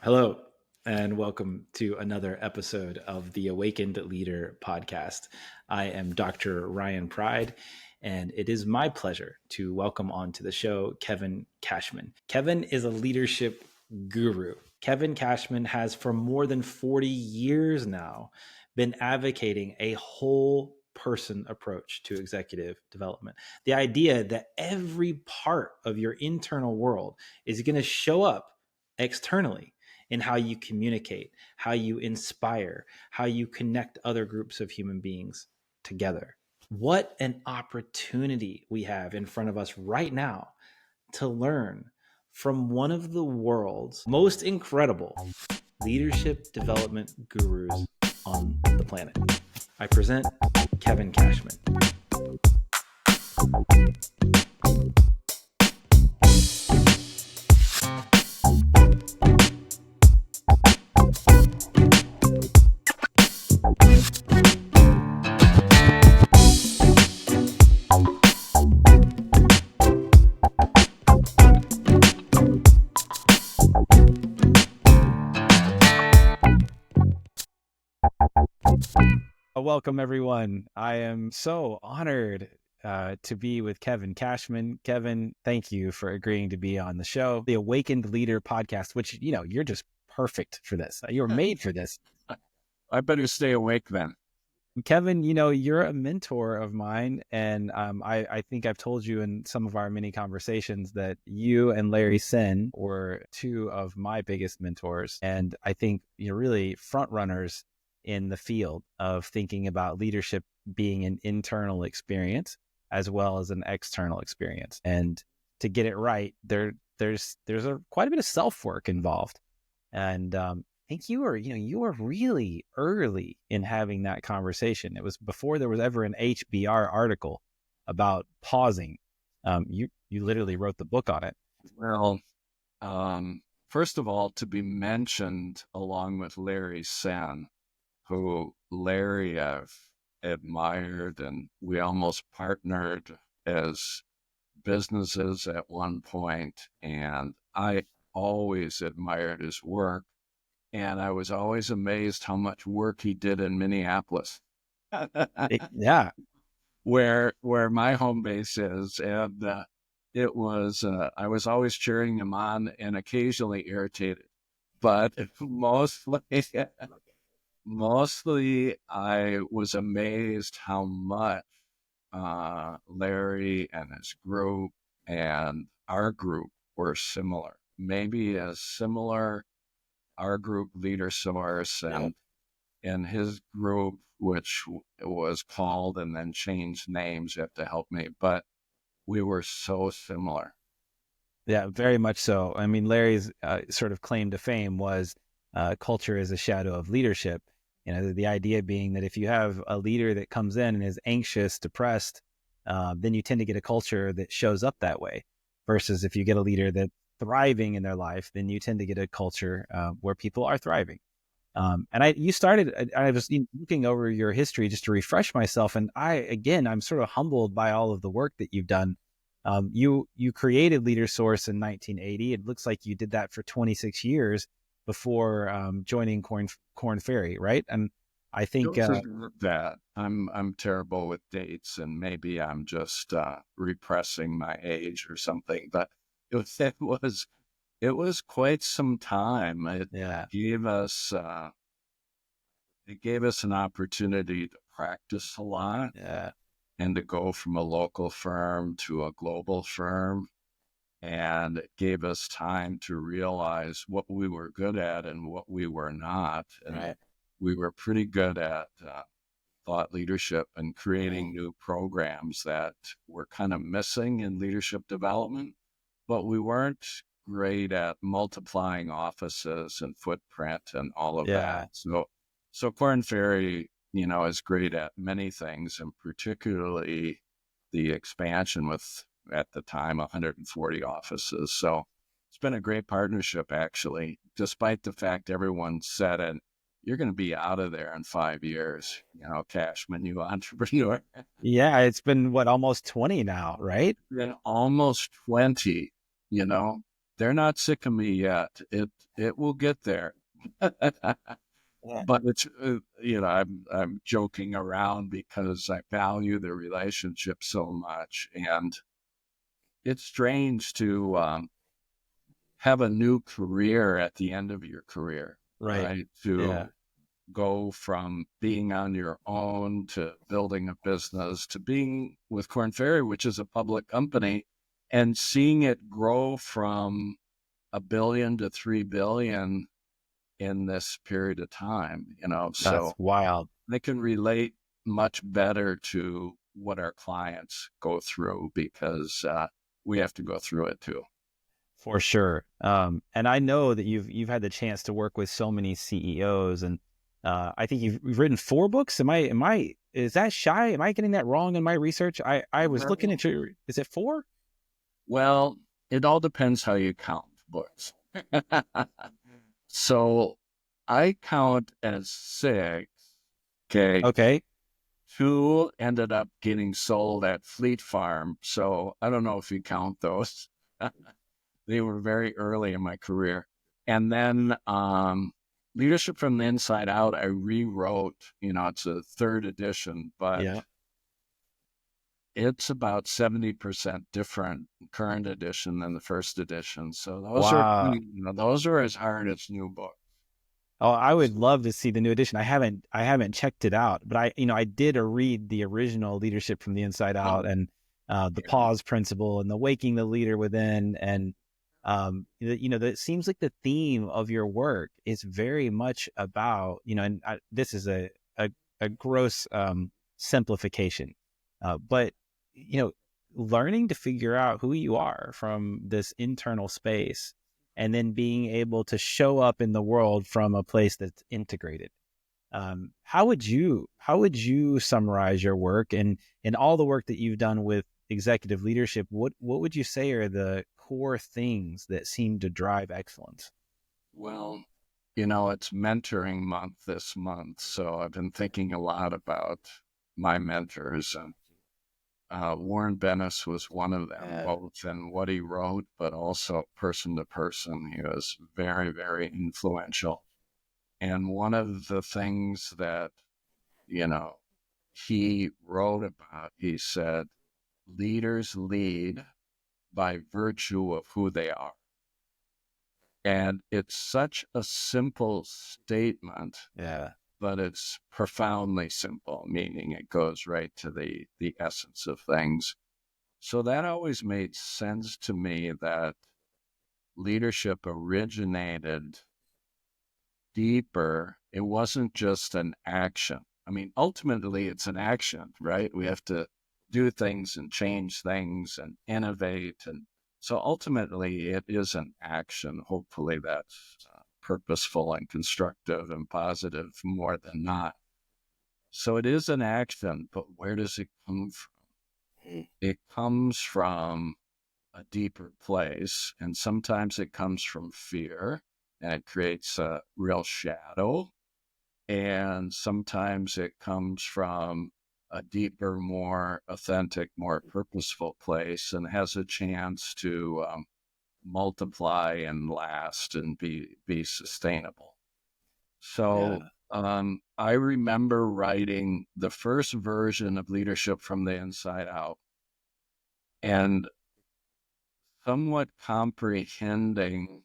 Hello, and welcome to another episode of the Awakened Leader podcast. I am Dr. Ryan Pride, and it is my pleasure to welcome onto the show Kevin Cashman. Kevin is a leadership guru. Kevin Cashman has, for more than 40 years now, been advocating a whole person approach to executive development. The idea that every part of your internal world is going to show up externally in how you communicate, how you inspire, how you connect other groups of human beings together. What an opportunity we have in front of us right now to learn from one of the world's most incredible leadership development gurus on the planet. I present Kevin Cashman. Welcome, everyone. I am so honored to be with Kevin Cashman. Kevin, thank you for agreeing to be on the show, the Awakened Leader podcast, which, you're just perfect for this. You're made for this. I better stay awake then. Kevin, you're a mentor of mine. And I think I've told you in some of our many conversations that you and Larry Sen were two of my biggest mentors. And I think you're really front runners in the field of thinking about leadership being an internal experience as well as an external experience. And to get it right, there's quite a bit of self-work involved. And I think you were really early in having that conversation. It was before there was ever an HBR article about pausing. You literally wrote the book on it. Well, first of all, to be mentioned along with Larry Sen, who Larry I've admired, and we almost partnered as businesses at one point, and I always admired his work, and I was always amazed how much work he did in Minneapolis. Yeah. Where my home base is, and it was I was always cheering him on and occasionally irritated, but mostly I was amazed how much Larry and his group and our group were similar. Maybe as similar, our group, Leader Source, and his group, which was called and then changed names. You have to help me, but we were so similar. Yeah, very much so. I mean, Larry's sort of claim to fame was culture is a shadow of leadership. The idea being that if you have a leader that comes in and is anxious, depressed, then you tend to get a culture that shows up that way. Versus if you get a leader that's thriving in their life, then you tend to get a culture where people are thriving. And I was looking over your history just to refresh myself. And I'm sort of humbled by all of the work that you've done. You created Leader Source in 1980. It looks like you did that for 26 years before joining Korn Ferry, right? And I think that I'm terrible with dates, and maybe I'm just repressing my age or something. But it was quite some time. It gave us an opportunity to practice a lot, and to go from a local firm to a global firm. And it gave us time to realize what we were good at and what we were not. And we were pretty good at thought leadership and creating new programs that were kind of missing in leadership development, but we weren't great at multiplying offices and footprint and all of that. So Korn Ferry, is great at many things, and particularly the expansion with, at the time, 140 offices. So it's been a great partnership, actually, despite the fact everyone said it. You're going to be out of there in 5 years, Cashman, you entrepreneur. Yeah, it's been almost 20 now, right? Been almost 20, they're not sick of me yet. It will get there. Yeah. But it's I'm joking around because I value the relationship so much, and it's strange to have a new career at the end of your career, Right. right? Yeah. To go from being on your own to building a business to being with Korn Ferry, which is a public company, and seeing it grow from $1 billion to 3 billion in this period of time, That's so wild. they can relate much better to what our clients go through because we have to go through it too. For sure. And I know that you've had the chance to work with so many CEOs, and I think you've written 4 books. Is that shy? Am I getting that wrong in my research? I was looking at your, is it 4? Well, it all depends how you count books. So I count as 6. Okay. Okay. 2 ended up getting sold at Fleet Farm. So I don't know if you count those. They were very early in my career. And then Leadership from the Inside Out, I rewrote, it's a 3rd edition, but Yeah. it's about 70% different current edition than the first edition. So Wow. those are as hard as new books. Oh, I would love to see the new edition. I haven't checked it out, but I did read the original Leadership from the Inside Out, Um, and the yeah. pause principle and the waking the leader within. And that seems like the theme of your work is very much about, and this is a gross simplification, but you know learning to figure out who you are from this internal space, and then being able to show up in the world from a place that's integrated. How would you summarize your work and all the work that you've done with executive leadership? What would you say are the core things that seem to drive excellence? Well, it's mentoring month this month. So I've been thinking a lot about my mentors. And Warren Bennis was one of them, both in what he wrote, but also person to person. He was very, very influential. And one of the things that, you know, he wrote about, he said, leaders lead by virtue of who they are. And it's such a simple statement, Yeah. but it's profoundly simple, meaning it goes right to the essence of things. So that always made sense to me that leadership originated deeper. It wasn't just an action. I mean, ultimately, it's an action, right? We have to do things and change things and innovate. And so ultimately, it is an action. Hopefully, that's purposeful and constructive and positive more than not. So it is an action, but where does it come from? It comes from a deeper place. And sometimes it comes from fear and it creates a real shadow. And sometimes it comes from a deeper, more authentic, more purposeful place and has a chance to multiply and last and be sustainable. So Yeah. I remember writing the first version of Leadership from the Inside Out and somewhat comprehending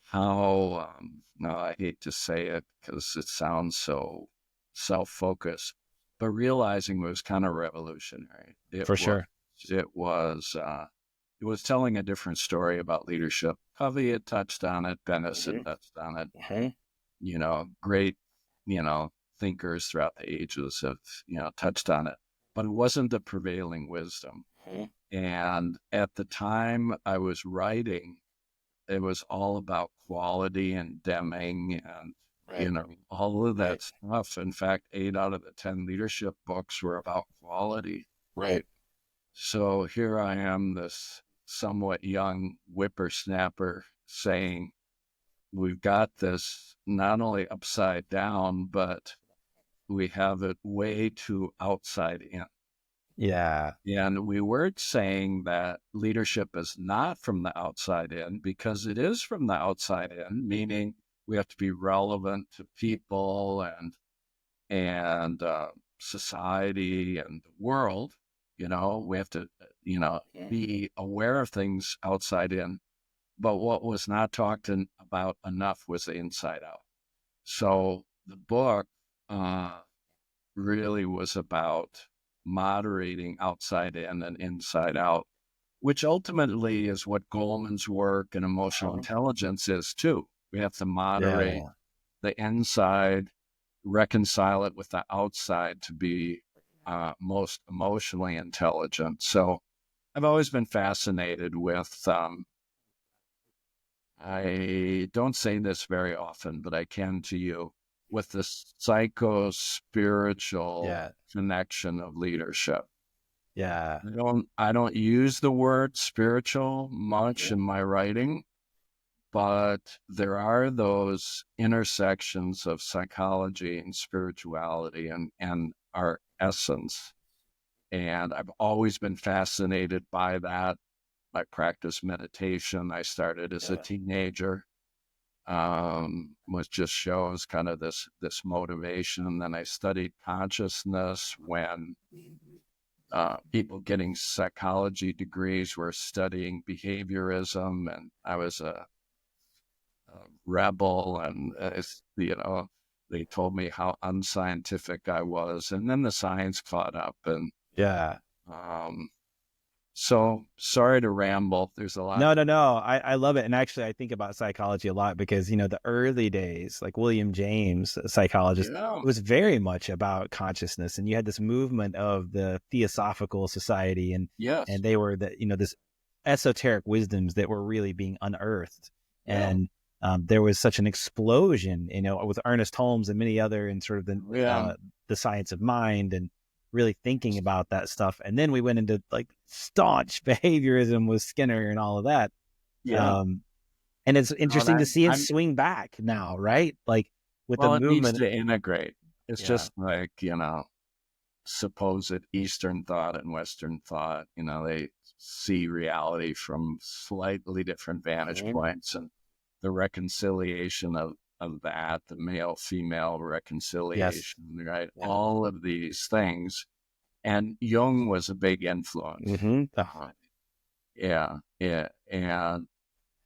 how, no, I hate to say it because it sounds so self-focused, but realizing it was kind of revolutionary. For sure. It was, it was telling a different story about leadership. Covey had touched on it, Bennis had touched on it, great, thinkers throughout the ages have, touched on it, but it wasn't the prevailing wisdom. And at the time I was writing, it was all about quality and Deming and, all of that stuff. In fact, 8 out of the 10 leadership books were about quality. Right. So here I am, this somewhat young whippersnapper saying, we've got this not only upside down, but we have it way too outside in. Yeah. And we weren't saying that leadership is not from the outside in, because it is from the outside in, meaning we have to be relevant to people and society and the world. We have to, be aware of things outside in. But what was not about enough was the inside out. So the book really was about moderating outside in and inside out, which ultimately is what Goleman's work and emotional intelligence is too. We have to moderate Yeah. the inside, reconcile it with the outside to be most emotionally intelligent. So I've always been fascinated with, I don't say this very often, but I can to you, with the psycho-spiritual Yeah. connection of leadership. Yeah. I don't use the word spiritual much in my writing, but there are those intersections of psychology and spirituality and our essence. And I've always been fascinated by that. I practice meditation. I started as a teenager, which just shows kind of this motivation. And then I studied consciousness when people getting psychology degrees were studying behaviorism, and I was a rebel, and they told me how unscientific I was, and then the science caught up, and Yeah. um, so sorry to ramble. There's a lot. No, no, no. I love it. And actually, I think about psychology a lot because, the early days, like William James, a psychologist, Yeah. it was very much about consciousness. And you had this movement of the Theosophical Society, Yes. and they were this esoteric wisdoms that were really being unearthed. Yeah. And there was such an explosion, with Ernest Holmes and many other in sort of Yeah. the science of mind and really thinking about that stuff. And then we went into like staunch behaviorism with Skinner and all of that. Yeah. Um, and it's No, interesting to see it swing back now, right? Like with the well, it needs movement. to integrate. It's Yeah. just like, supposed Eastern thought and Western thought, they see reality from slightly different vantage points, and the reconciliation of that, the male female Yes. reconciliation, right? All of these things. And Jung was a big influence. Mm-hmm. Yeah. Yeah. And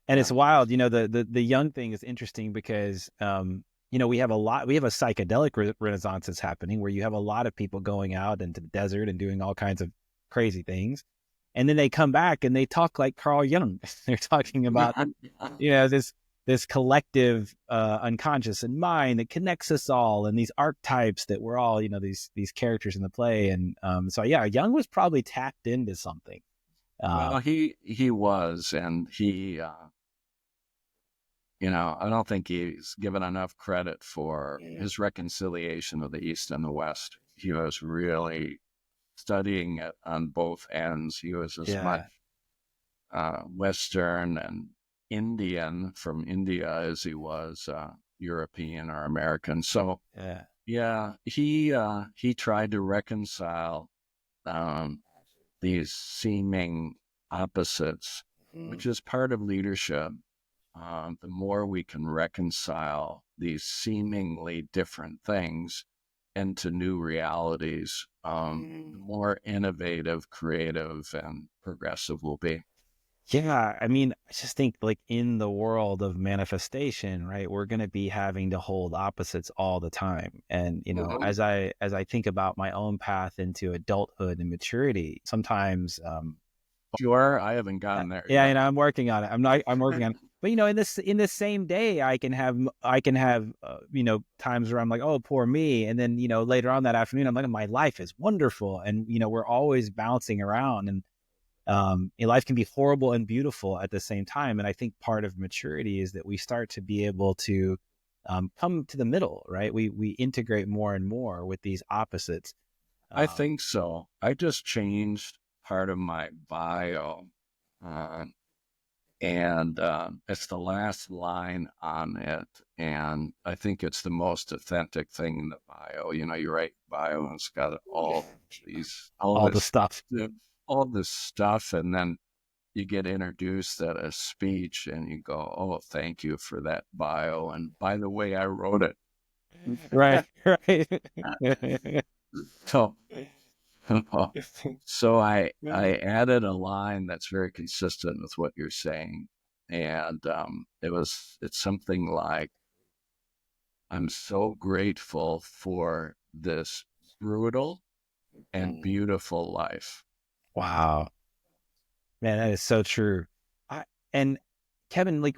And it's wild, the young thing is interesting because, we have a psychedelic renaissance that's happening where you have a lot of people going out into the desert and doing all kinds of crazy things. And then they come back and they talk like Carl Jung. They're talking about, this collective unconscious and mind that connects us all, and these archetypes that we're all, these characters in the play. And so, yeah, Jung was probably tapped into something. well, he was, and I don't think he's given enough credit for his reconciliation of the East and the West. He was really studying it on both ends. He was as much Yeah. Western and Indian from India as he was European or American. So Yeah. yeah, he tried to reconcile um, these seeming opposites, which is part of leadership. The more we can reconcile these seemingly different things into new realities, the more innovative, creative, and progressive we'll be. Yeah, I mean, I just think like in the world of manifestation, right, we're going to be having to hold opposites all the time. And, as I think about my own path into adulthood and maturity, sometimes Sure, I haven't gotten there yeah, yet. I'm working on it. I'm working on it. But in this same day, I can have times where I'm like, oh, poor me, and then later on that afternoon, I'm like, my life is wonderful, and we're always bouncing around, and life can be horrible and beautiful at the same time. And I think part of maturity is that we start to be able to come to the middle, right? We integrate more and more with these opposites. I Um, think so. I just changed part of my bio. Uh, And it's the last line on it. And I think it's the most authentic thing in the bio. You know, you write bio and it's got all All the this, stuff. all this stuff. And then you get introduced at a speech and you go, oh, thank you for that bio. And by the way, I wrote it. Right, right. So, so I added a line that's very consistent with what you're saying. And it's something like, I'm so grateful for this brutal and beautiful life. Wow. Man, that is so true. And Kevin, like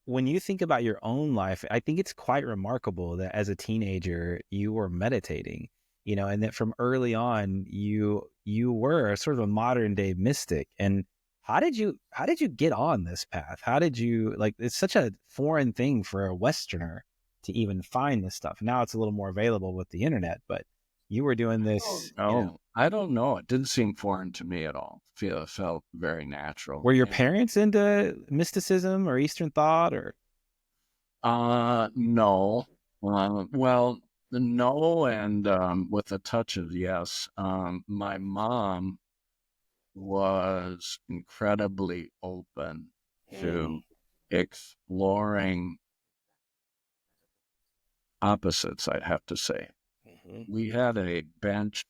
when you think about your own life, I think it's quite remarkable that as a teenager you were meditating, and that from early on you were sort of a modern day mystic. And how did you get on this path? How did you, like, it's such a foreign thing for a Westerner to even find this stuff. Now it's a little more available with the internet, but you were doing this, Oh, I don't know. It didn't seem foreign to me at all. It felt very natural. were your parents into mysticism or Eastern thought or? No. Well, no, and with a touch of yes. My mom was incredibly open to exploring opposites, I'd have to say. We had a bench,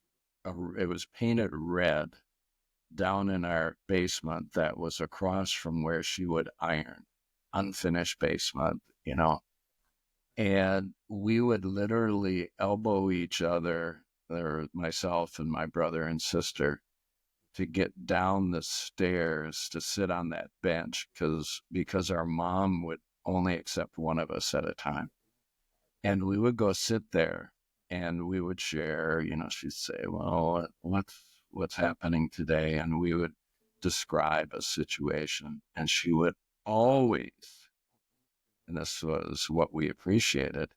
it was painted red down in our basement that was across from where she would iron, unfinished basement, and we would literally elbow each other, or myself and my brother and sister, to get down the stairs to sit on that bench because our mom would only accept one of us at a time. And we would go sit there and we would share, she'd say, well, what's happening today? And we would describe a situation. And she would always, and this was what we appreciated,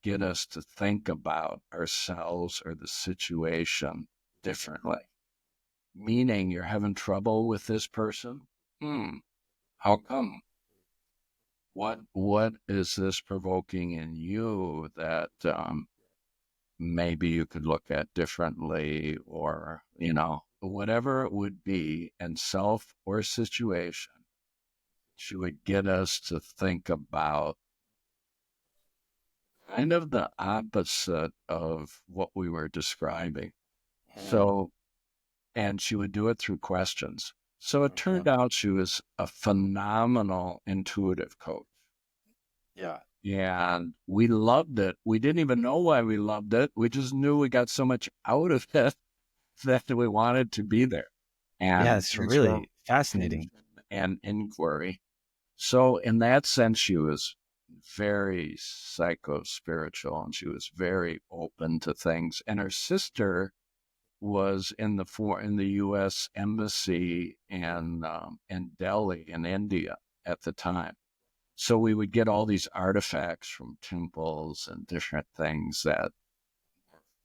get us to think about ourselves or the situation differently. Meaning, you're having trouble with this person? How come? What is this provoking in you that maybe you could look at differently, or whatever it would be, in self or situation? She would get us to think about kind of the opposite of what we were describing. So, and she would do it through questions. So it turned out she was a phenomenal intuitive coach. Yeah. And we loved it. We didn't even know why we loved it. We just knew we got so much out of it that we wanted to be there. Yeah, And it's really fascinating. and inquiry. So in that sense, she was very psycho-spiritual, and she was very open to things. And her sister was in the U.S. Embassy in Delhi in India at the time. So we would get all these artifacts from temples and different things that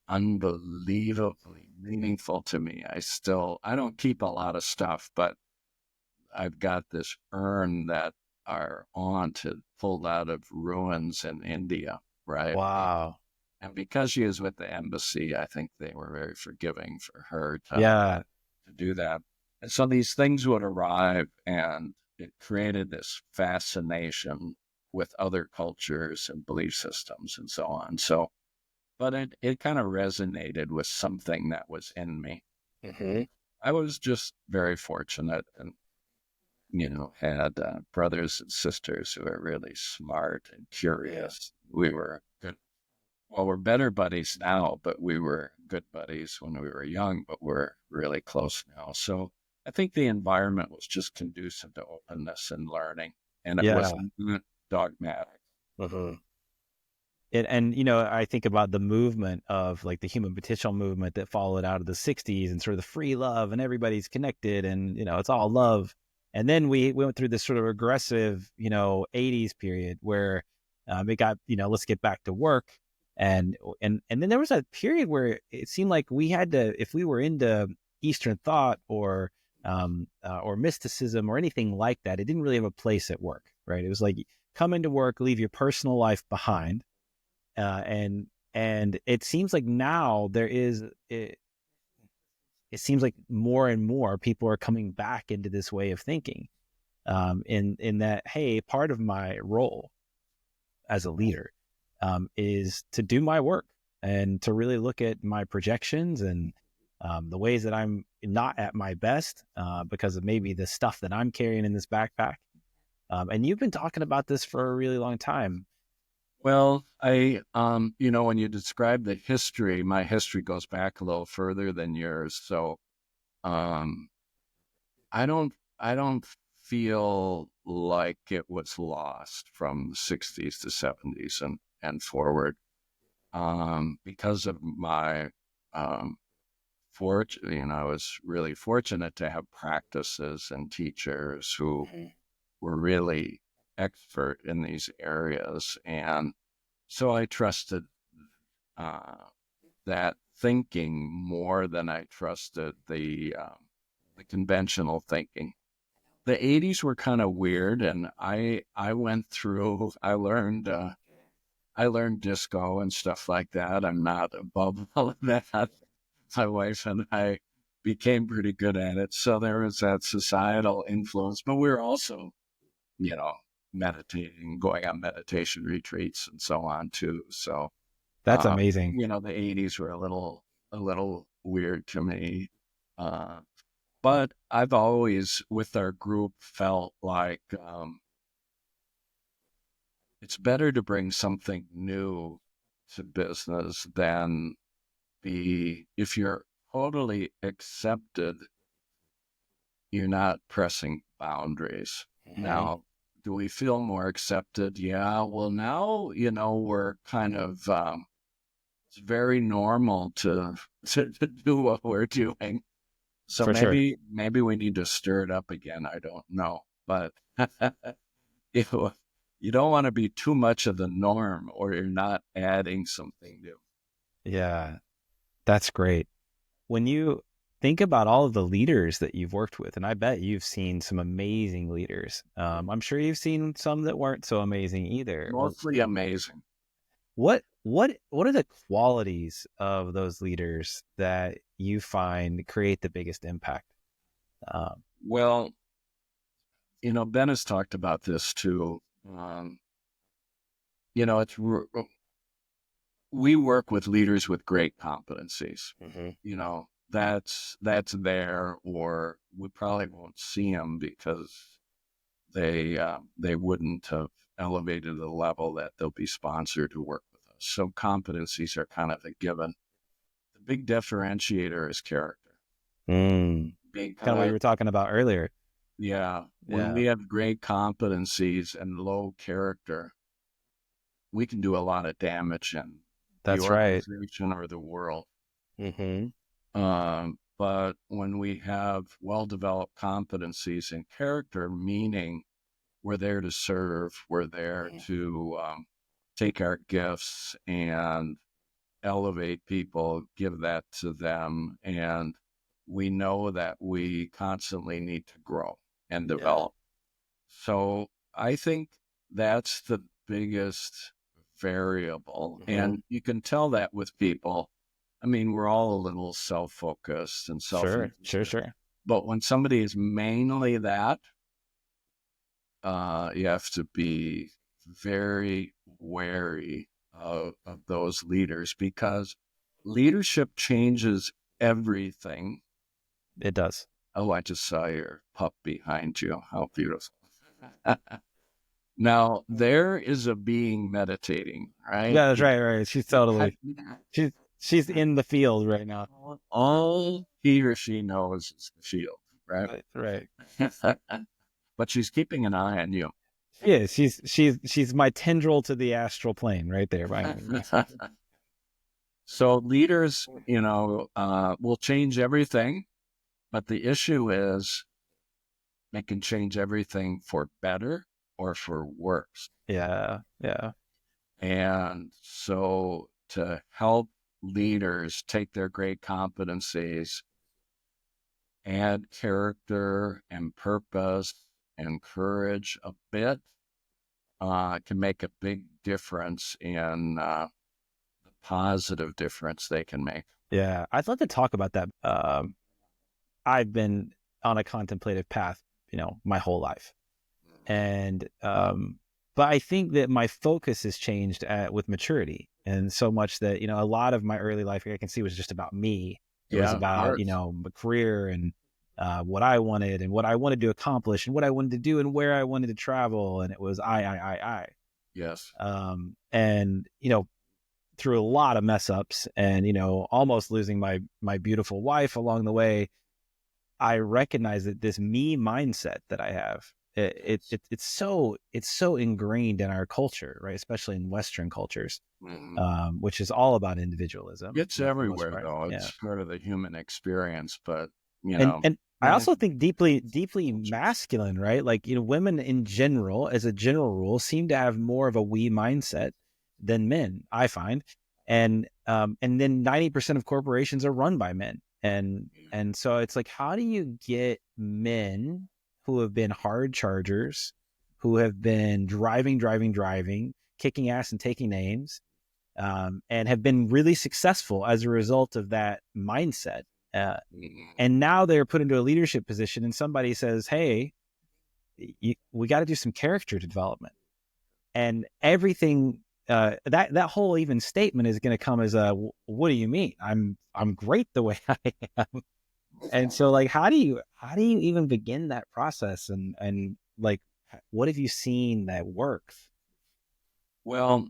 unbelievably meaningful to me. I don't keep a lot of stuff, but I've got this urn that our aunt had pulled out of ruins in India, right? Wow. And because she was with the embassy, I think they were very forgiving for her Yeah. to do that. And so these things would arrive, and it created this fascination with other cultures and belief systems and so on. So, but it kind of resonated with something that was in me. I was just very fortunate and, had brothers and sisters who were really smart and curious. We were good. Well, we're better buddies now, but we were good buddies when we were young, but we're really close now. So I think the environment was just conducive to openness and learning, and it Yeah. wasn't dogmatic. I think about the movement of, like, the human potential movement that followed out of the 60s, and sort of the free love and everybody's connected and, it's all love. And then we went through this sort of aggressive, 80s period where it got, let's get back to work. And then there was a period where it seemed like we had to, if we were into Eastern thought or or mysticism or anything like that. It didn't really have a place at work, right? It was like come into work, leave your personal life behind, and it seems like now it seems like more and more people are coming back into this way of thinking, in that, hey, part of my role as a leader is to do my work and to really look at my projections and the ways that I'm not at my best because of maybe the stuff that I'm carrying in this backpack. And you've been talking about this for a really long time. Well, when you describe the history, my history goes back a little further than yours. So, um, I don't feel like it was lost from the 60s to 70s and forward, because of my, fortune. I was really fortunate to have practices and teachers who were really expert in these areas. And so I trusted uh, that thinking more than I trusted the conventional thinking. The 80s were kind of weird, and I learned disco and stuff like that. I'm not above all of that. My wife and I became pretty good at it. So there was that societal influence, but we were also, you know, meditating, going on meditation retreats and so on too. So, That's amazing. the 80s were a little weird to me. Uh, but I've always, with our group, felt like, it's better to bring something new to business than if you're totally accepted, you're not pressing boundaries. Now, do we feel more accepted? Yeah. Well, now, we're kind of, it's very normal to do what we're doing. So For sure. maybe we need to stir it up again. I don't know, but if you don't want to be too much of the norm, or you're not adding something new. Yeah, that's great. When you think about all of the leaders that you've worked with, and I bet you've seen some amazing leaders. I'm sure you've seen some that weren't so amazing either. Mostly amazing. What are the qualities of those leaders that you find create the biggest impact? Well, Ben has talked about this too. It's we work with leaders with great competencies. That's there, or we probably won't see them because they wouldn't have elevated to the level that they'll be sponsored to work with us. So competencies are kind of a given. The big differentiator is character. Kind of what you were talking about earlier. Yeah. When we have great competencies and low character, we can do a lot of damage in the organization or the world. But when we have well-developed competencies and character, meaning we're there to serve, we're there to take our gifts and elevate people, give that to them, and we know that we constantly need to grow and develop. So I think that's the biggest variable. And you can tell that with people. I mean, we're all a little self-focused and self-interested. Sure. But when somebody is mainly that, you have to be very wary of those leaders, because leadership changes everything. It does. Oh, I just saw your pup behind you. How beautiful. Now, there is a being meditating, right? Yeah, that's right. She's totally, she's in the field right now. All he or she knows is the field, right? Right. But she's keeping an eye on you. Yeah, she's my tendril to the astral plane right there. So leaders, will change everything, but the issue is they can change everything for better or for worse. Yeah. And so to help leaders take their great competencies add character and purpose and courage a bit, can make a big difference in the positive difference they can make. Yeah, I'd love to talk about that. I've been on a contemplative path, my whole life. And, but I think that my focus has changed with maturity. And so much that, a lot of my early life, I can see, was just about me. It was Yeah, about, art. my career and what I wanted and what I wanted to accomplish and what I wanted to do and where I wanted to travel. And it was I. Yes. And, through a lot of mess ups and, almost losing my beautiful wife along the way, I recognize that this me mindset that I have, it's so ingrained in our culture, right? Especially in Western cultures, which is all about individualism. It's For the most everywhere, part. though. Yeah. It's part of the human experience, but, And I yeah. also think deeply masculine, right? Like, women in general, as a general rule, seem to have more of a we mindset than men, I find. And then 90% of corporations are run by men. And so it's like, how do you get men who have been hard chargers, who have been driving, kicking ass and taking names, and have been really successful as a result of that mindset. And now they're put into a leadership position and somebody says, hey, we got to do some character development. And everything, that whole even statement is going to come as a, what do you mean? I'm great the way I am. And so, like, how do you even begin that process? And like, what have you seen that works? Well,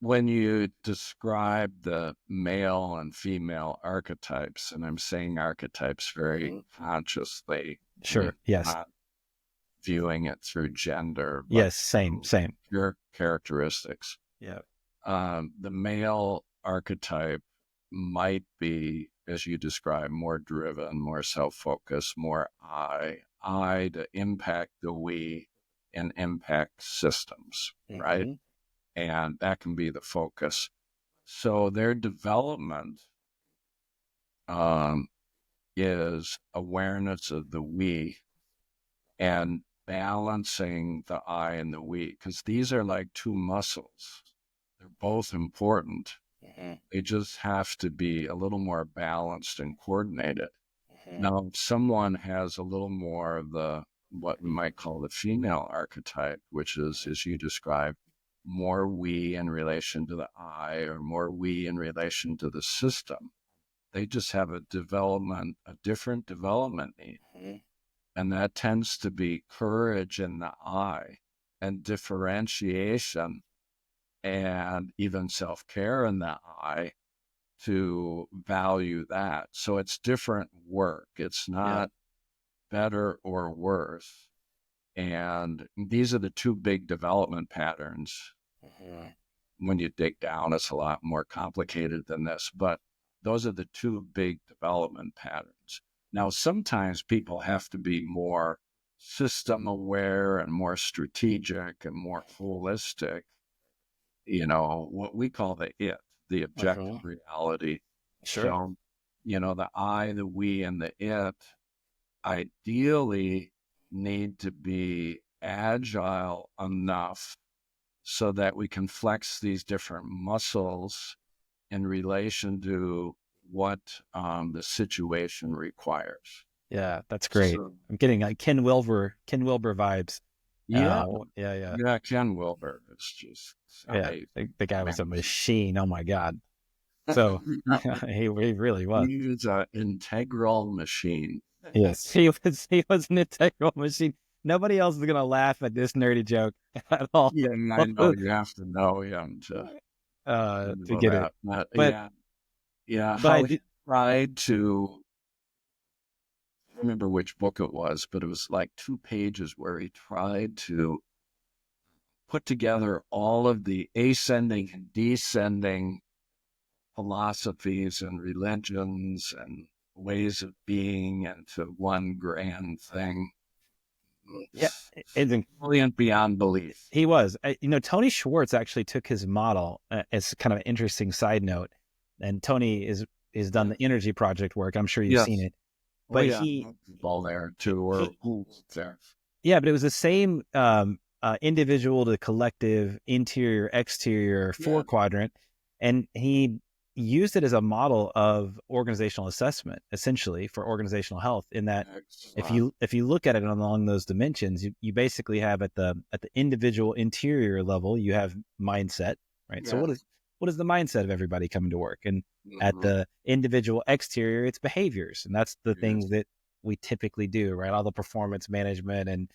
when you describe the male and female archetypes, and I'm saying archetypes very consciously, Sure. Yes. not viewing it through gender, but Yes. Same. your characteristics. Yeah. The male archetype might be, as you describe, more driven, more self-focused, more I to impact the we and impact systems, right? And that can be the focus. So their development is awareness of the we and balancing the I and the we, because these are like two muscles. They're both important. They just have to be a little more balanced and coordinated. Now, if someone has a little more of the, what we might call the female archetype, which is, as you described, more we in relation to the I or more we in relation to the system, they just have a different development need. And that tends to be courage in the I and differentiation and even self-care in the I to value that. So it's different work. It's not better or worse. And these are the two big development patterns. When you dig down, it's a lot more complicated than this, but those are the two big development patterns. Now, sometimes people have to be more system aware and more strategic and more holistic, what we call the objective reality. Sure. So, the I, the we, and the it ideally need to be agile enough so that we can flex these different muscles in relation to what the situation requires. Yeah, that's great. So, I'm getting like Ken Wilber vibes. Yeah. Yeah. Yeah, Ken Wilber is just the guy was a machine. Oh my God. So he really was. He was an integral machine. Yes, he was an integral machine. Nobody else is gonna laugh at this nerdy joke at all. Yeah, I know you have to know him to get it. But But how he tried to, I remember which book it was, but it was like 2 pages where he tried to put together all of the ascending and descending philosophies and religions and ways of being into one grand thing. Yeah, it's brilliant beyond belief. He was. Tony Schwartz actually took his model as kind of an interesting side note. And Tony is done the energy project work. I'm sure you've seen it. Oh but yeah, ball there too, or he who there? yeah, but it was the same individual to collective, interior, exterior, four Yeah. quadrant, and he used it as a model of organizational assessment, essentially for organizational health. In that, Excellent. if you look at it along those dimensions, you basically have at the individual interior level, you have mindset, right? So Yeah. what is the mindset of everybody coming to work? And at Mm-hmm. the individual exterior, it's behaviors, and that's the things Yes. that we typically do, right? All the performance management and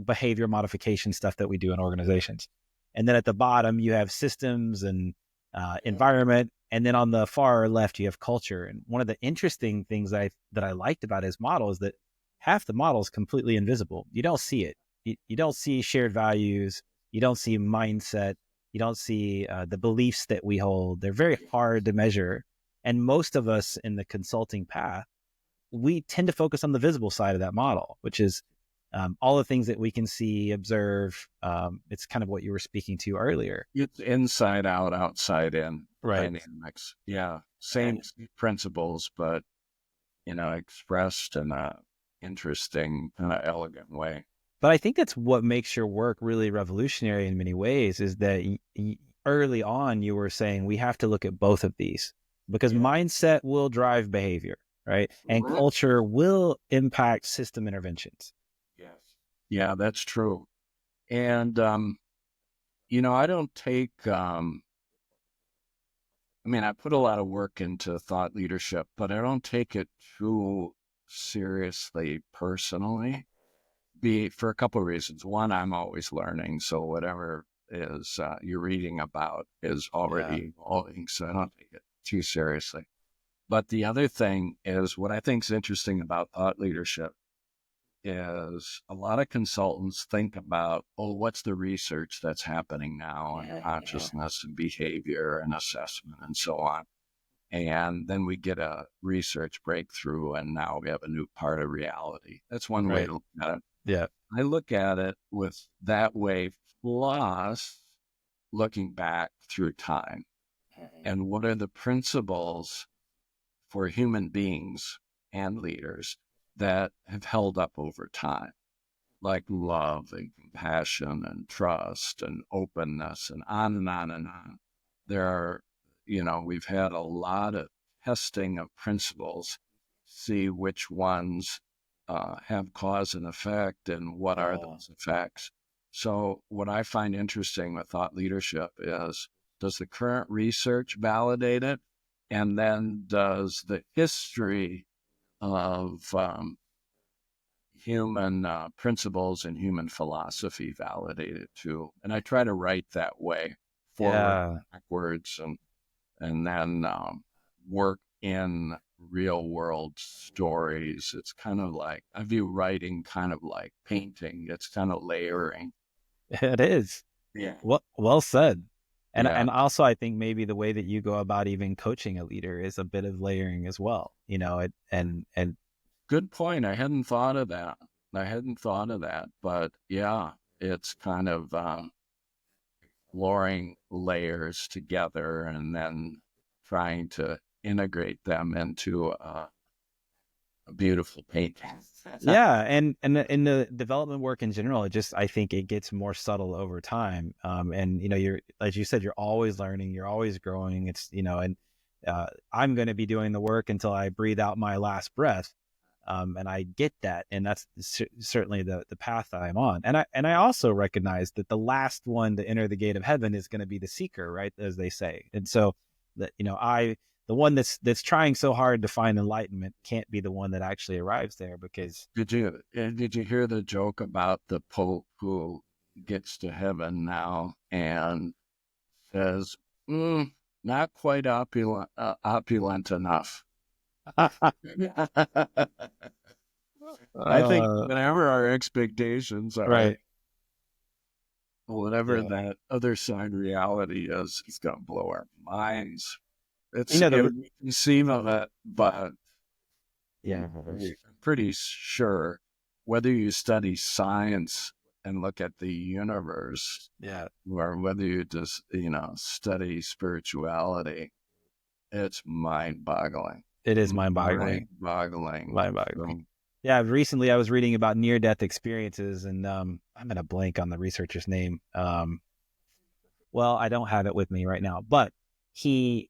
behavior modification stuff that we do in organizations. And then at the bottom, you have systems and Yeah. environment. And then on the far left, you have culture. And one of the interesting things that I liked about his model is that half the model is completely invisible. You don't see it. You don't see shared values. You don't see mindset. You don't see the beliefs that we hold. They're very hard to measure. And most of us in the consulting path, we tend to focus on the visible side of that model, which is all the things that we can see, observe. It's kind of what you were speaking to earlier. It's inside out, outside in Right. dynamics. Yeah. Same principles, but, expressed in a interesting, kind of elegant way. But I think that's what makes your work really revolutionary in many ways is that early on you were saying we have to look at both of these because Yeah. mindset will drive behavior, right? And Mhm. culture will impact system interventions. Yes. Yeah, that's true. And, I don't take, I put a lot of work into thought leadership, but I don't take it too seriously personally. For a couple of reasons. One, I'm always learning, so whatever is you're reading about is Yeah. already evolving, so I don't take it too seriously. But the other thing is what I think is interesting about thought leadership is a lot of consultants think about, oh, what's the research that's happening now on consciousness and behavior and assessment and so on. And then we get a research breakthrough, and now we have a new part of reality. That's one way Right. to look at it. Yeah. I look at it with that way, plus looking back through time. And what are the principles for human beings and leaders that have held up over time? Like love and compassion and trust and openness and on and on and on. There are, we've had a lot of testing of principles, see which ones have cause and effect and what are those effects. So, what I find interesting with thought leadership is, does the current research validate it? And then does the history of human principles and human philosophy validated too. And I try to write that way, forward, Yeah. backwards, and then work in real world stories. It's kind of like, I view writing kind of like painting. It's kind of layering. It is. Yeah. Well said. Yeah. And also I think maybe the way that you go about even coaching a leader is a bit of layering as well. And Good point. I hadn't thought of that. But yeah, it's kind of exploring layers together and then trying to integrate them into a beautiful painting. yeah, and in the development work in general, it just I think it gets more subtle over time. And you're as you said, you're always learning, you're always growing. It's and I'm going to be doing the work until I breathe out my last breath. And I get that, and that's certainly the path that I'm on. And I also recognize that the last one to enter the gate of heaven is going to be the seeker, right, as they say. And so that the one that's trying so hard to find enlightenment can't be the one that actually arrives there because Did you hear the joke about the Pope who gets to heaven now and says, not quite opulent enough? I think uh, whenever our expectations are right, whatever yeah, that other side reality is, it's gonna blow our minds. the We conceive of it, but yeah, I'm pretty sure whether you study science and look at the universe, yeah. or whether you just study spirituality, it's mind-boggling. It is mind-boggling. Mind-boggling. Mind-boggling. Yeah, recently I was reading about near-death experiences, and I'm in a blank on the researcher's name. Well, I don't have it with me right now, but he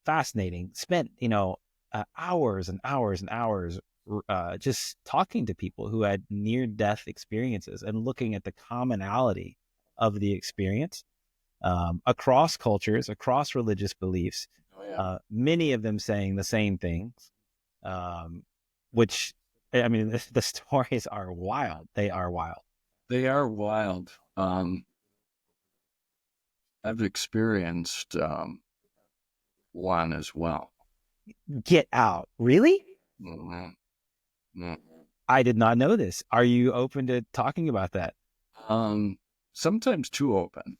fascinating, spent, hours and hours and hours just talking to people who had near-death experiences and looking at the commonality of the experience across cultures, across religious beliefs, many of them saying the same things, which, I mean, the stories are wild. They are wild. They are wild. I've experienced one as well. Get out. Really? Mm-hmm. Mm-hmm. I did not know this. Are you open to talking about that? Sometimes too open.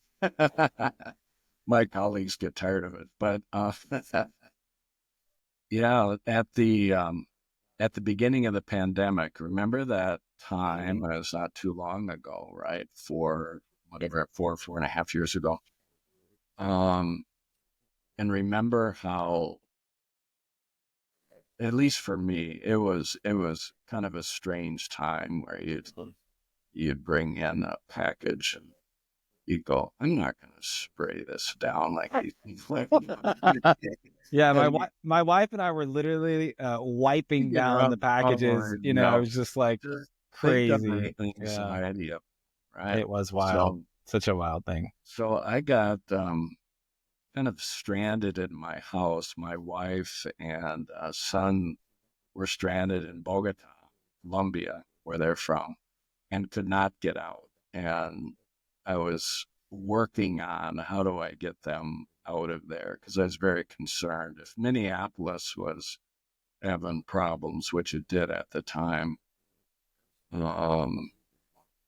My colleagues get tired of it, but yeah, at the beginning of the pandemic, remember that time? Mm-hmm. It was not too long ago, right? For whatever, 4.5 years ago. And remember how, at least for me, it was kind of a strange time where you'd bring in a package and you'd go, I'm not going to spray this down like these. Yeah, And you my wife and I were literally wiping get down up, the oh packages. Lord, It no, was just like just think of crazy. the Yeah, anxiety of it, right? it was wild. So, Such a wild thing. so I got kind of stranded in my house. My wife and son were stranded in Bogota, Colombia, where they're from, and could not get out. And I was working on how do I get them out of there because I was very concerned. If Minneapolis was having problems, which it did at the time, um,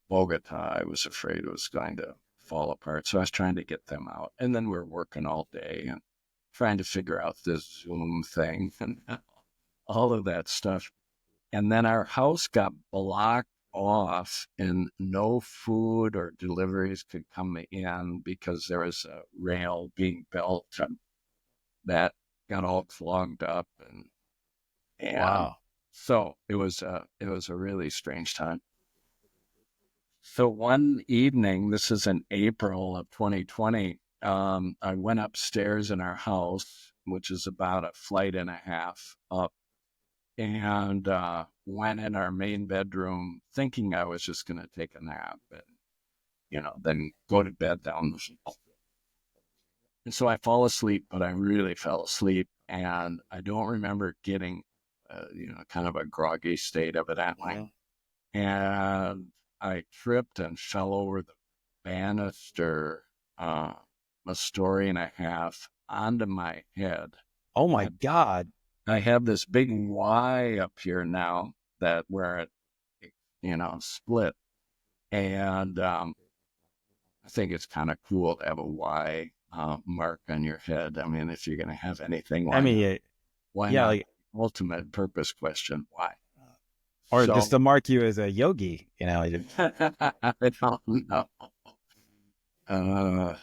Bogota, I was afraid it was going to fall apart. So I was trying to get them out. And then we're working all day and trying to figure out this Zoom thing and all of that stuff. And then our house got blocked off and no food or deliveries could come in because there was a rail being built and that got all clogged up and Wow. so it was a really strange time. So one evening, this is in April of 2020, I went upstairs in our house, which is about a flight and a half up, and went in our main bedroom thinking I was just going to take a nap and, then go to bed down the hall. And so I fall asleep, but I really fell asleep. And I don't remember getting, kind of a groggy state evidently. Mhm. And I tripped and fell over the banister, a story and a half onto my head. Oh my And God. I have this big Y up here now that where it, split. And I think it's kind of cool to have a Y mark on your head. I mean, if you're going to have anything, I why not? mean, Why yeah, not? like, Ultimate purpose question, why? or just So, to mark you as a yogi, I don't know. Uh,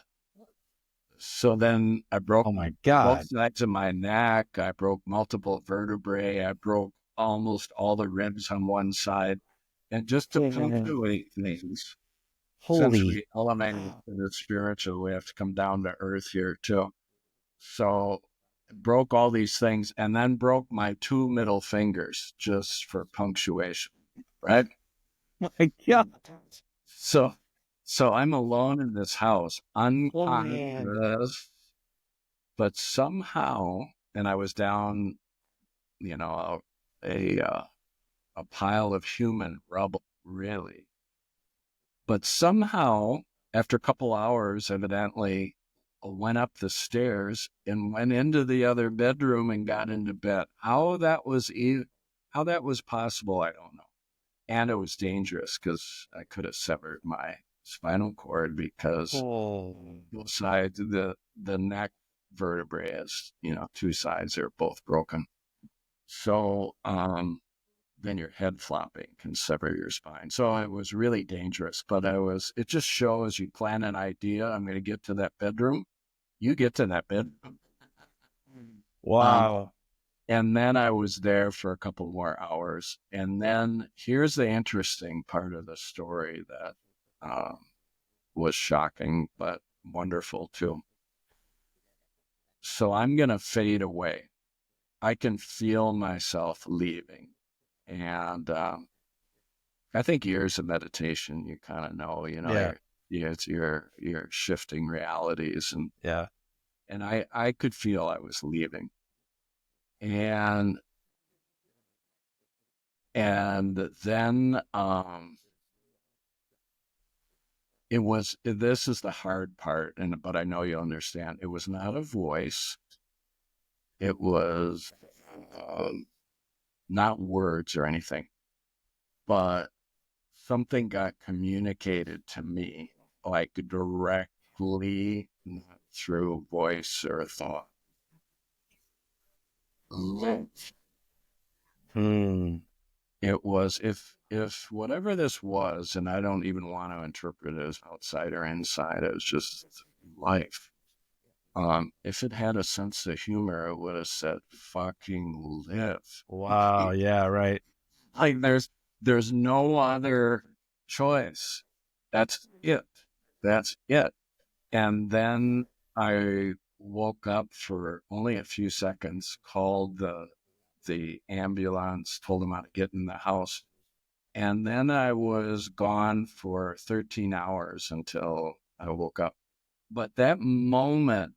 so then I broke Oh my both God. sides of my neck. I broke multiple vertebrae. I broke almost all the ribs on one side. And just to Yeah. punctuate things, since Holy. we elevated to the spiritual, we have to come down to earth here too. So broke all these things and then broke my two middle fingers just for punctuation, right? My God. So so I'm alone in this house, Oh man. unconscious, but somehow, and I was down, a a pile of human rubble, really. But somehow, after a couple hours, evidently, I went up the stairs and went into the other bedroom and got into bed. How that was possible, I don't know. And it was dangerous because I could have severed my spinal cord because Oh. both sides of the neck vertebrae has, two sides are both broken. So then your head flopping can sever your spine. So it was really dangerous, but it just shows you plan an idea. I'm going to get to that bedroom. You get to that bedroom. Um, Wow. And then I was there for a couple more hours. And then here's the interesting part of the story that um, was shocking, but wonderful too. So I'm going to fade away. I can feel myself leaving. And I think years of meditation, you kind of know, Yeah. you're shifting realities. Yeah. And I could feel I was leaving. And then this is the hard part, but I know you'll understand. It was not a voice. It was um, not words or anything, but something got communicated to me, like directly, not through voice or thought. Hmm. It was, if whatever this was, and I don't even want to interpret it as outside or inside, it was just life. If it had a sense of humor, it would have said, fucking live. Wow. Yeah. Right. Like there's no other choice. That's it. That's it. And then I woke up for only a few seconds, called the ambulance, told them how to get in the house. And then I was gone for 13 hours until I woke up. But that moment,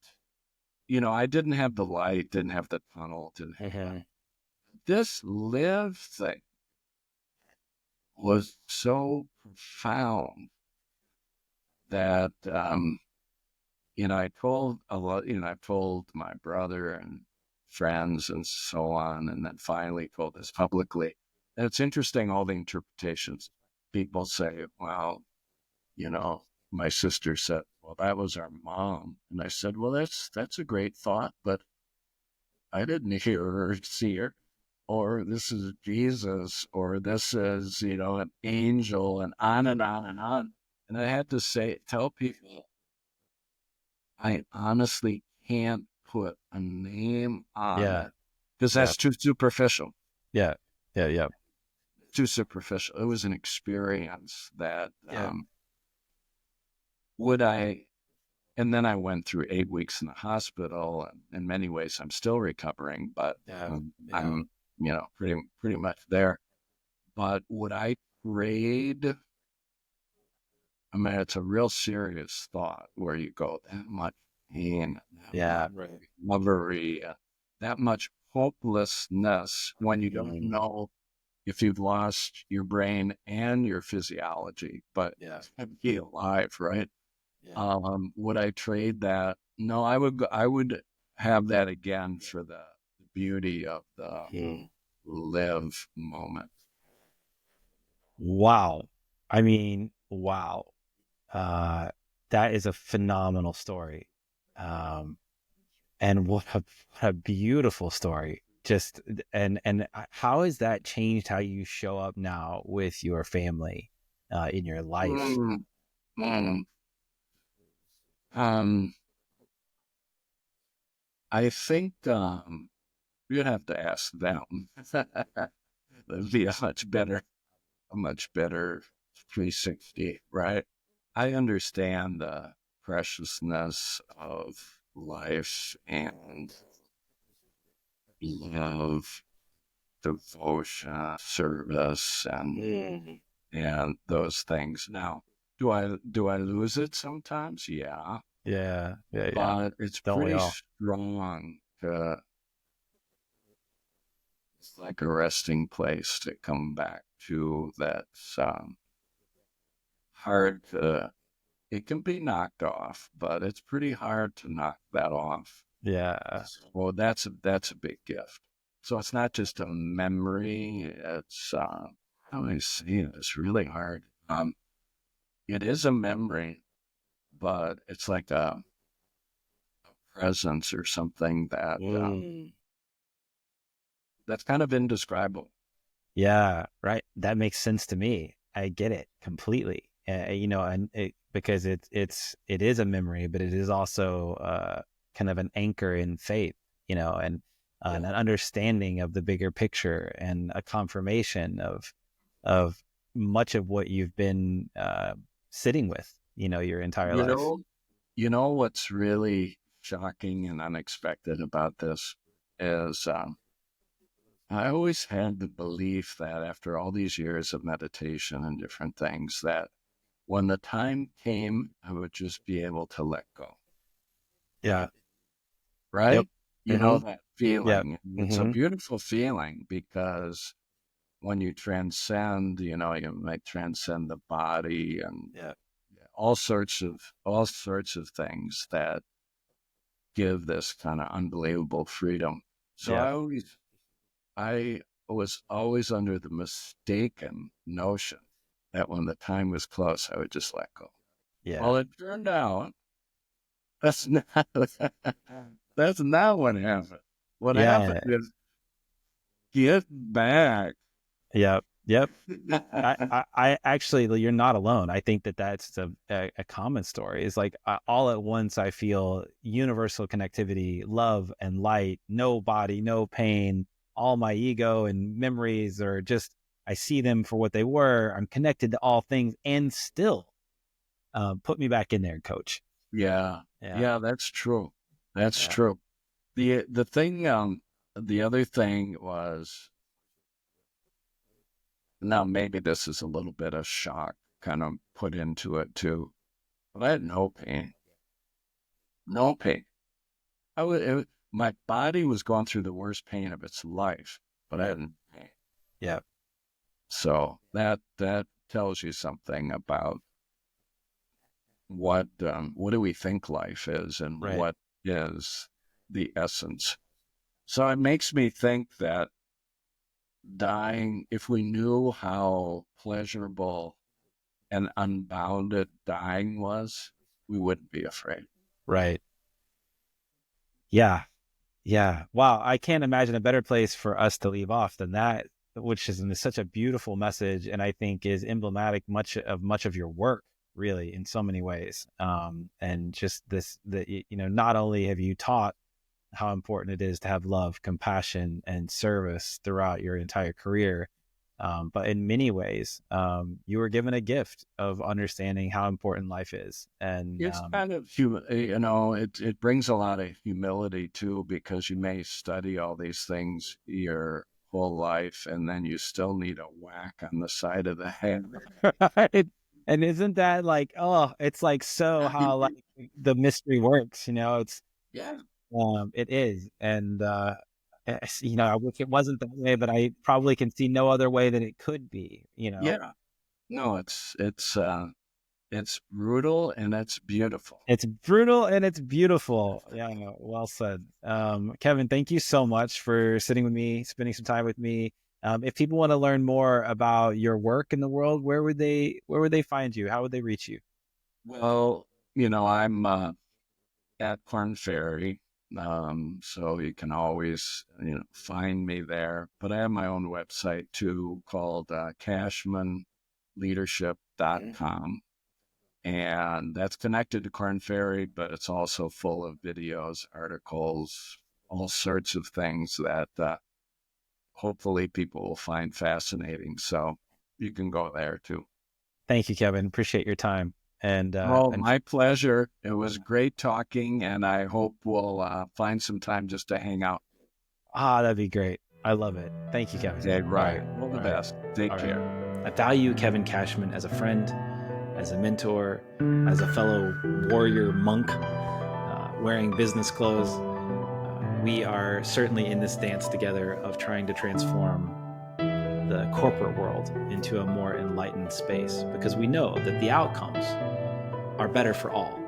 I didn't have the light, didn't have the tunnel, didn't have Mhm. this live thing was so profound that, I told a lot, I told my brother and friends and so on, and then finally told this publicly. And it's interesting, all the interpretations. People say, well, you know, my sister said, well, that was our mom. And I said, well, that's a great thought, but I didn't hear her or see her, or this is Jesus, or this is, an angel, and on and on and on. And I had to tell people, I honestly can't put a name on Yeah. it because Yeah. that's too superficial. Yeah. Yeah. Yeah. Too superficial. It was an experience that Yeah. would I, and then I went through 8 weeks in the hospital. And in many ways, I'm still recovering, but Yeah. Yeah. I'm, pretty much there. But would I trade? I mean, it's a real serious thought where you go, that much pain, that Yeah. much Right. recovery, that much hopelessness when you don't Mm. know if you've lost your brain and your physiology, but Yeah. be alive, right? Yeah. Would I trade that? No, I would have that again for the beauty of the Mm. live moment. Wow. I mean, wow. Uh, that is a phenomenal story. Um, and what a beautiful story. Just and how has that changed how you show up now with your family, in your life? Mm, mm. Um, I think you'd have to ask them. That'd be a much better 360, right? I understand the preciousness of life and love, devotion, service, Mm. and those things. Now, do I lose it sometimes? Yeah, Yeah, yeah, yeah. but it's Don't we pretty all? strong to, it's like a resting place to come back to. That's hard to, it can be knocked off, but it's pretty hard to knock that off. Yeah, Well, that's a big gift. So it's not just a memory. It's how do I say it? It's really hard. It is a memory, but it's like a presence or something that mm. that's kind of indescribable. Yeah, right. That makes sense to me. I get it completely. And because it is a memory, but it is also kind of an anchor in faith. And an understanding of the bigger picture, and a confirmation of much of what you've been sitting with, your entire life. What's really shocking and unexpected about this is I always had the belief that after all these years of meditation and different things, that when the time came, I would just be able to let go. Yeah. Right? Yep. That feeling. Yep. It's a beautiful feeling because when you transcend, you might transcend the body and all sorts of things that give this kind of unbelievable freedom. So I was always under the mistaken notion that when the time was close, I would just let go. Yeah. Well, it turned out that's not that's not what happened. What happened is get back. Yep. I actually, you're not alone. I think that's a common story. It's like all at once I feel universal connectivity, love and light, no body, no pain. All my ego and memories are just, I see them for what they were. I'm connected to all things, and still put me back in there, coach. Yeah, that's true. That's true. The thing, the other thing was, now maybe this is a little bit of shock kind of put into it too, but I had no pain. No pain. My body was going through the worst pain of its life, but I hadn't pain. Yeah. So that tells you something about what do we think life is, and what is the essence. So it makes me think that dying, if we knew how pleasurable and unbounded dying was, we wouldn't be afraid. Right. Yeah. Wow. I can't imagine a better place for us to leave off than that, which is such a beautiful message, and I think is emblematic much of your work, really, in so many ways. And just this, that, not only have you taught how important it is to have love, compassion, and service throughout your entire career, but in many ways, you were given a gift of understanding how important life is. And it's kind of it brings a lot of humility too, because you may study all these things your whole life and then you still need a whack on the side of the head. And isn't that like, it's like, so how like the mystery works, it's it is. And I wish it wasn't that way, but I probably can see no other way that it could be. No, it's brutal and it's beautiful. It's brutal and it's beautiful. Yeah, well said. Kevin, thank you so much for sitting with me, spending some time with me. If people want to learn more about your work in the world, where would they find you? How would they reach you? Well, I'm at Korn Ferry, so you can always find me there. But I have my own website too, called cashmanleadership.com. And that's connected to Korn Ferry, but it's also full of videos, articles, all sorts of things that hopefully people will find fascinating. So you can go there too. Thank you, Kevin. Appreciate your time. And my pleasure. It was great talking, and I hope we'll find some time just to hang out. That'd be great. I love it. Thank you, Kevin. Yeah, right. All the best. Take care. I value Kevin Cashman as a friend, as a mentor, as a fellow warrior monk wearing business clothes. We are certainly in this dance together of trying to transform the corporate world into a more enlightened space, because we know that the outcomes are better for all.